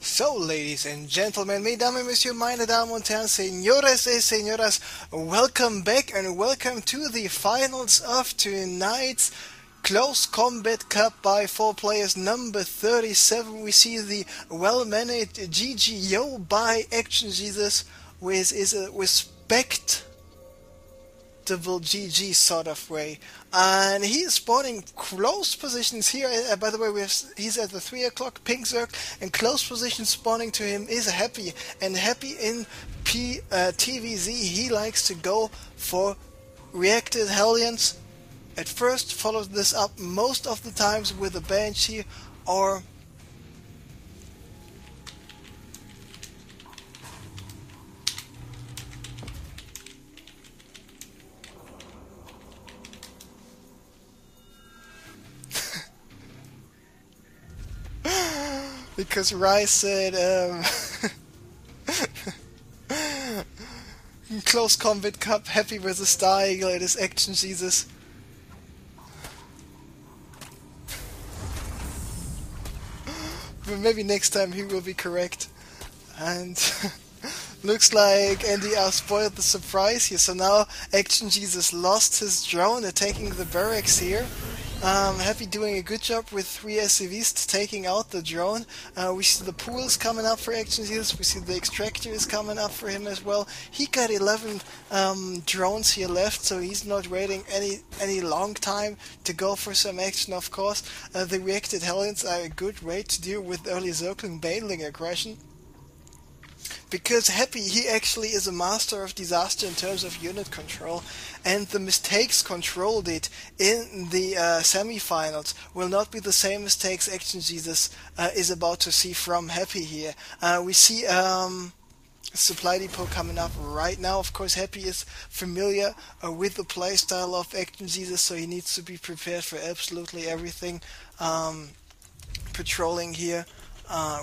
So, ladies and gentlemen, mesdames et messieurs, meine Damen und Herren, señores y señoras, welcome back and welcome to the finals of tonight's Close Combat Cup by 4 players number 37. We see the well-managed GGO by Actionjesuz, which is a respect double GG sort of way, and he is spawning close positions here. By the way, he's at the 3 o'clock pink circle, and close position spawning to him is Happy, and Happy in TVZ, he likes to go for reacted Hellions at first, follows this up most of the times with a Banshee or because Rice said Close Combat Cup, Happy with a Star Eagle, it is Actionjesuz. But maybe next time he will be correct. And looks like NDR spoiled the surprise here, so now Actionjesuz lost his drone, attacking the barracks here. Happy doing a good job with 3 SCVs taking out the drone. We see the pools coming up for Actionjesuz, we see the extractor is coming up for him as well. He got 11 drones here left, so he's not waiting any long time to go for some action, of course. The reacted Hellions are a good way to deal with early circling baneling aggression, because Happy, he actually is a master of disaster in terms of unit control, and the mistakes Control did in the semi-finals will not be the same mistakes Actionjesuz is about to see from Happy here. We see Supply Depot coming up right now. Of course, Happy is familiar with the playstyle of Actionjesuz, so he needs to be prepared for absolutely everything. Patrolling here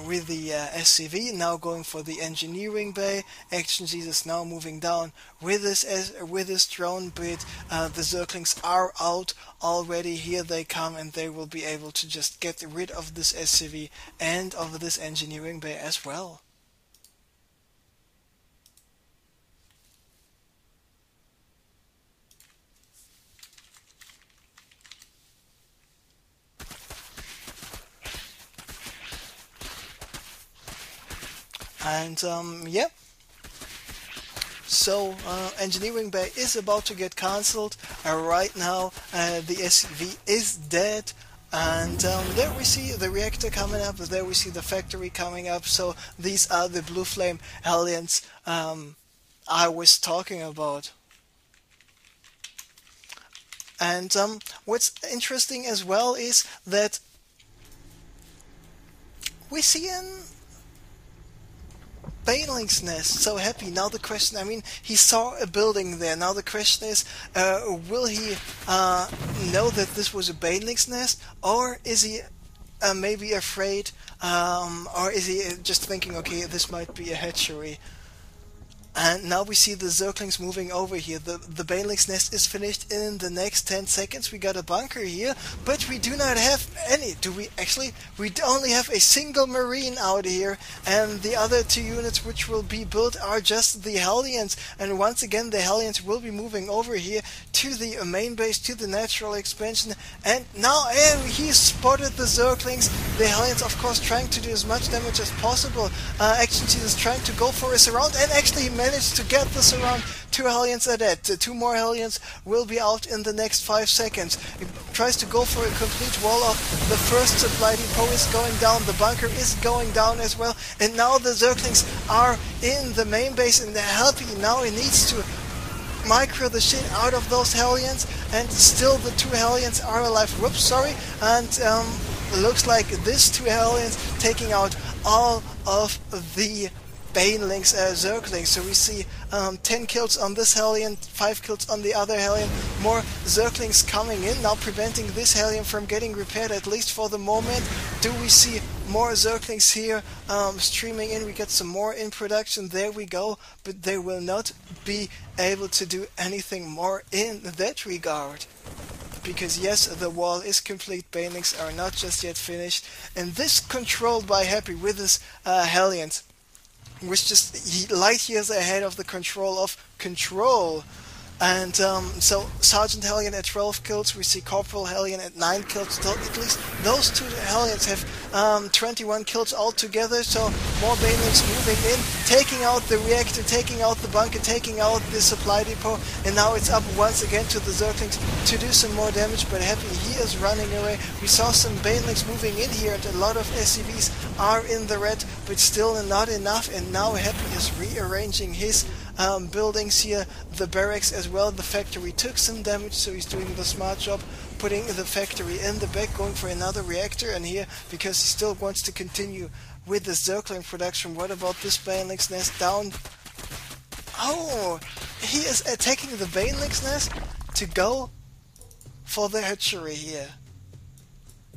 with the SCV, now going for the engineering bay. Actionjesuz now moving down with this drone, but the Zerglings are out already. Here they come, and they will be able to just get rid of this SCV and of this engineering bay as well. And yeah, so engineering bay is about to get cancelled. Right now the SCV is dead, and there we see the reactor coming up, there we see the factory coming up. So these are the blue flame Hellions I was talking about. And what's interesting as well is that we see in Baneling's nest. So Happy, now the question, I mean, he saw a building there. Now the question is, will he know that this was a Baneling's nest, or is he maybe afraid, or is he just thinking, okay, this might be a hatchery? And now we see the Zerglings moving over here. The Baneling's nest is finished in the next 10 seconds. We got a bunker here, but we do not have any. Do we actually? We only have a single Marine out here, and the other 2 units which will be built are just the Hellions. And once again, the Hellions will be moving over here to the main base, to the natural expansion. And now he spotted the Zerglings. The Hellions, of course, trying to do as much damage as possible. Actionjesuz is trying to go for a surround, and actually managed to get this around. 2 Hellions are dead. 2 more Hellions will be out in the next 5 seconds. He tries to go for a complete wall off. The first supply depot is going down. The bunker is going down as well. And now the Zerglings are in the main base, and they're Happy. Now he needs to micro the shit out of those Hellions, and still the 2 Hellions are alive. Whoops, sorry. And looks like this 2 Hellions taking out all of the Banelings, Zerglings. So we see 10 kills on this Hellion, 5 kills on the other Hellion. More Zerglings coming in, now preventing this Hellion from getting repaired, at least for the moment. Do we see more Zerglings here streaming in? We get some more in production, there we go, but they will not be able to do anything more in that regard. because yes, the wall is complete, Banelings are not just yet finished, and this controlled by Happy with his Hellions, which just light years ahead of the control of Control. And so Sergeant Hellion at 12 kills, we see Corporal Hellion at 9 kills, so at least those two Hellions have 21 kills altogether, so more Banelings moving in, taking out the reactor, taking out the bunker, taking out the supply depot, and now it's up once again to the Zerglings to do some more damage, but Happy, he is running away. We saw some Banelings moving in here, and a lot of SCVs are in the red, but still not enough, and now Happy is rearranging his buildings here, the barracks as well. The factory took some damage, so he's doing the smart job, putting the factory in the back, going for another reactor, and here, because he still wants to continue with the Zergling production. What about this Baneling's nest down? Oh, he is attacking the Baneling's nest to go for the hatchery here.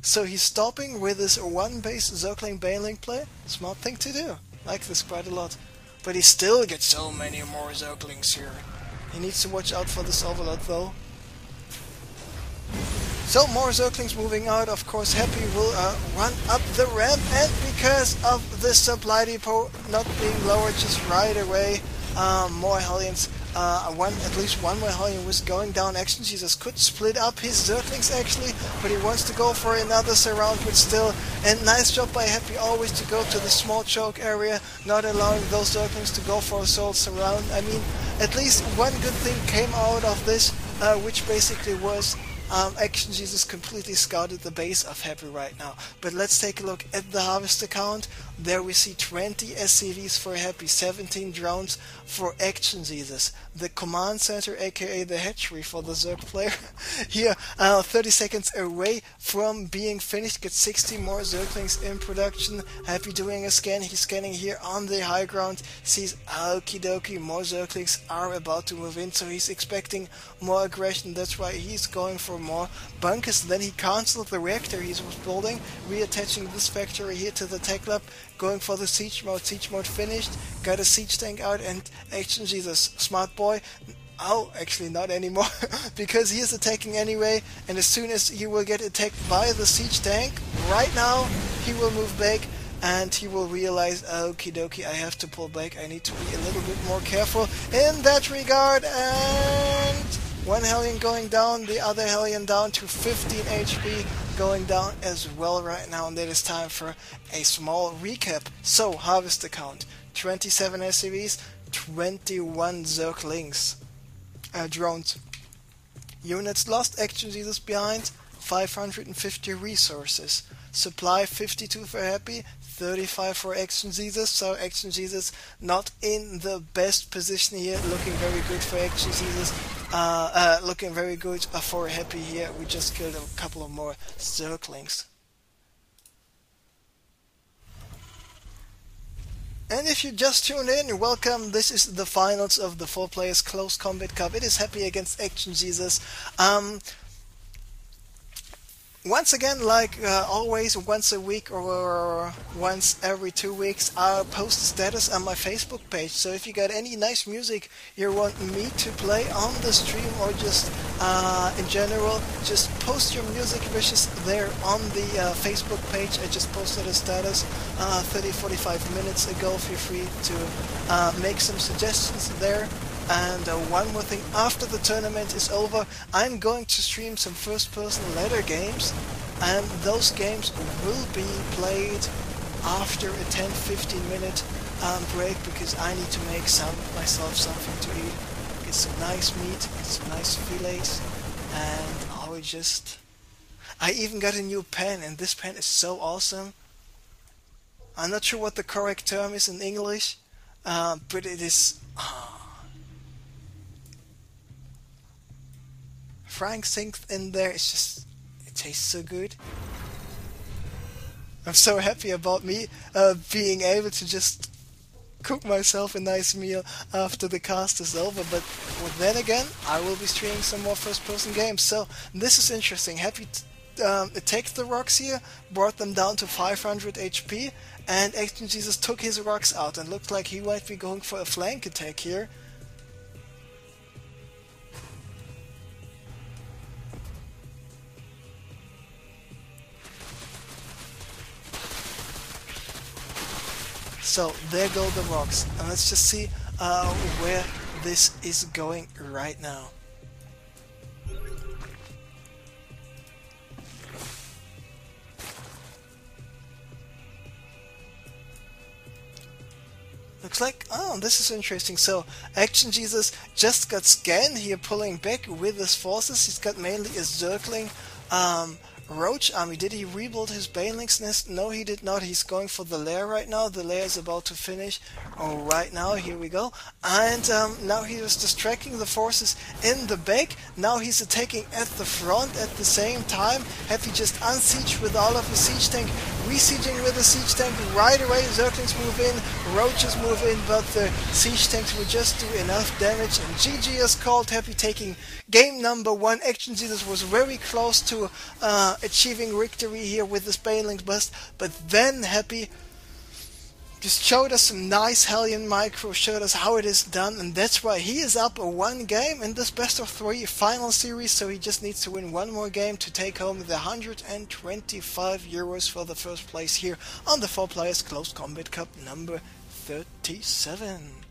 So he's stopping with his one base Zergling Baneling play. Smart thing to do. Like this quite a lot. But he still gets so many more Zerglings here. He needs to watch out for this overload though. So more Zerglings moving out. Of course Happy will run up the ramp, and because of the supply depot not being lowered just right away, more Hellions, at least one more Hellion was going down. Actionjesuz could split up his Zerglings actually, but he wants to go for another surround, but still, and nice job by Happy always to go to the small choke area, not allowing those Zerglings to go for a sole surround. I mean, at least one good thing came out of this, which basically was Actionjesuz completely scouted the base of Happy right now. But let's take a look at the harvester count. There we see 20 SCVs for Happy, 17 drones for Actionjesuz. The command center, aka the hatchery for the Zerg player, here 30 seconds away from being finished, gets 60 more Zerglings in production. Happy doing a scan, he's scanning here on the high ground, sees okie dokie, more Zerglings are about to move in, so he's expecting more aggression. That's why he's going for more bunkers. Then he cancelled the reactor he was building, reattaching this factory here to the tech lab, going for the siege mode finished, got a siege tank out, and Actionjesuz, smart boy, oh, actually not anymore, because he is attacking anyway, and as soon as he will get attacked by the siege tank, right now, he will move back, and he will realize, okie dokie, I have to pull back, I need to be a little bit more careful in that regard, and one Hellion going down, the other Hellion down to 15 HP, going down as well right now, and it is time for a small recap. So, harvester count, 27 SCVs, 21 Zerglings, drones. Units lost, Actionjesuz behind, 550 resources. Supply 52 for Happy, 35 for Actionjesuz, so Actionjesuz not in the best position here, looking very good for Actionjesuz. Looking very good for Happy here. We just killed a couple of more Zerglings. And if you just tuned in, welcome. This is the finals of the 4 Players Close Combat Cup. It is Happy against Actionjesuz. Once again, like always, once a week or once every 2 weeks, I'll post a status on my Facebook page. So if you got any nice music you want me to play on the stream, or just in general, just post your music wishes there on the Facebook page. I just posted a status 30-45 minutes ago. Feel free to make some suggestions there. And one more thing, after the tournament is over, I'm going to stream some first-person ladder games, and those games will be played after a 10-15 minute break, because I need to make myself something to eat, get some nice meat, get some nice fillets, and I even got a new pen, and this pen is so awesome. I'm not sure what the correct term is in English, but it is... Frank Synth in there, it tastes so good. I'm so happy about me being able to just cook myself a nice meal after the cast is over, but then again, I will be streaming some more first-person games, so this is interesting. Happy attacked the rocks here, brought them down to 500 HP, and Actionjesuz took his rocks out, and looked like he might be going for a flank attack here. So there go the rocks, and let's just see where this is going right now. Looks like, oh, this is interesting. So Actionjesuz just got scanned here, pulling back with his forces. He's got mainly a circling roach army. Did he rebuild his Baneling's nest? No, he did not. He's going for the lair right now. The lair is about to finish. Oh, right now, here we go. And now he is distracting the forces in the back. Now he's attacking at the front at the same time. Happy just unsieged with all of his siege tank, resieging with the siege tank right away. Zerglings move in, roaches move in, but the siege tanks will just do enough damage. And GG is called. Happy taking game number 1. Actionjesuz was very close to achieving victory here with this Baneling's bust, but then Happy just showed us some nice Hellion micro, showed us how it is done, and that's why he is up 1 game in this best of 3 final series. So he just needs to win 1 more game to take home the 125 euros for the first place here on the 4 Players Close Combat Cup number 37.